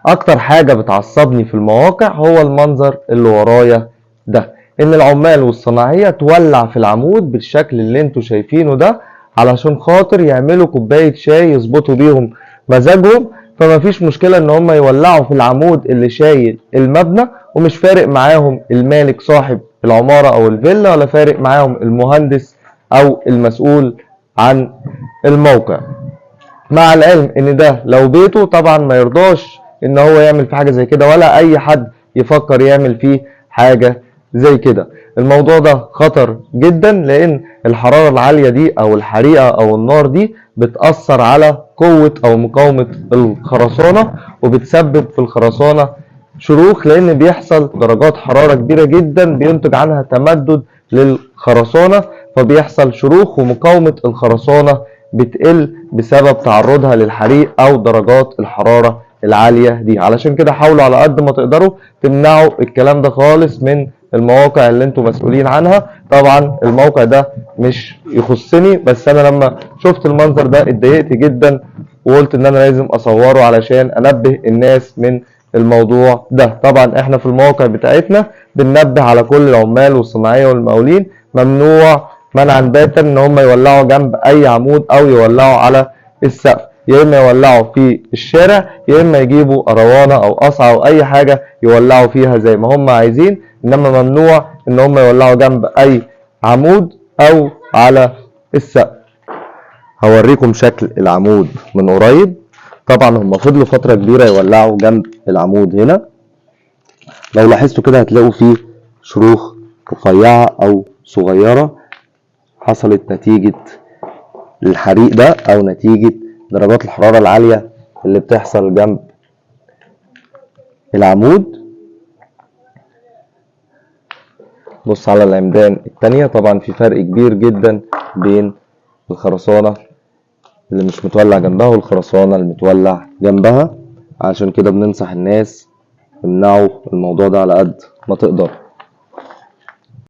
اكتر حاجة بتعصبني في المواقع هو المنظر اللي ورايا ده، ان العمال والصناعية تولع في العمود بالشكل اللي انتوا شايفينه ده علشان خاطر يعملوا كوباية شاي يظبطوا بيهم مزاجهم. فما فيش مشكلة ان هم يولعوا في العمود اللي شايل المبنى، ومش فارق معاهم المالك صاحب العمارة او الفيلا، ولا فارق معاهم المهندس او المسؤول عن الموقع. مع العلم ان ده لو بيته طبعا ما يرضاش ان هو يعمل في حاجة زي كده، ولا اي حد يفكر يعمل فيه حاجة زي كده. الموضوع ده خطر جدا، لان الحرارة العالية دي او الحريقة او النار دي بتأثر على قوة او مقاومة الخرسانة، وبتسبب في الخرسانة شروخ، لان بيحصل درجات حرارة كبيرة جدا بينتج عنها تمدد للخرسانة، فبيحصل شروخ ومقاومة الخرسانة بتقل بسبب تعرضها للحريق او درجات الحرارة العالية دي. علشان كده حاولوا على قد ما تقدروا تمنعوا الكلام ده خالص من المواقع اللي انتوا مسؤولين عنها. طبعا الموقع ده مش يخصني، بس انا لما شفت المنظر ده اتضايقت جدا، وقلت ان انا لازم اصوره علشان انبه الناس من الموضوع ده. طبعا احنا في المواقع بتاعتنا بننبه على كل العمال والصناعية والمقاولين ممنوع منعا باتا ان هم يولعوا جنب اي عمود او يولعوا على السقف، يا اما يولعوا في الشارع، يا اما يجيبوا اروانه او قصعه او اي حاجه يولعوا فيها زي ما هم عايزين، انما ممنوع ان هم يولعوا جنب اي عمود او على السقف. هوريكم شكل العمود من قريب. طبعا هم فضلوا فتره كبيره يولعوا جنب العمود هنا، لو لاحظتوا كده هتلاقوا فيه شروخ رفيعه او صغيره حصلت نتيجة الحريق ده او نتيجة درجات الحرارة العالية اللي بتحصل جنب العمود. بص على العمدان التانية، طبعا في فرق كبير جدا بين الخرسانة اللي مش متولع جنبها والخرسانة المتولع جنبها. عشان كده بننصح الناس يمنعوا الموضوع ده على قد ما تقدر.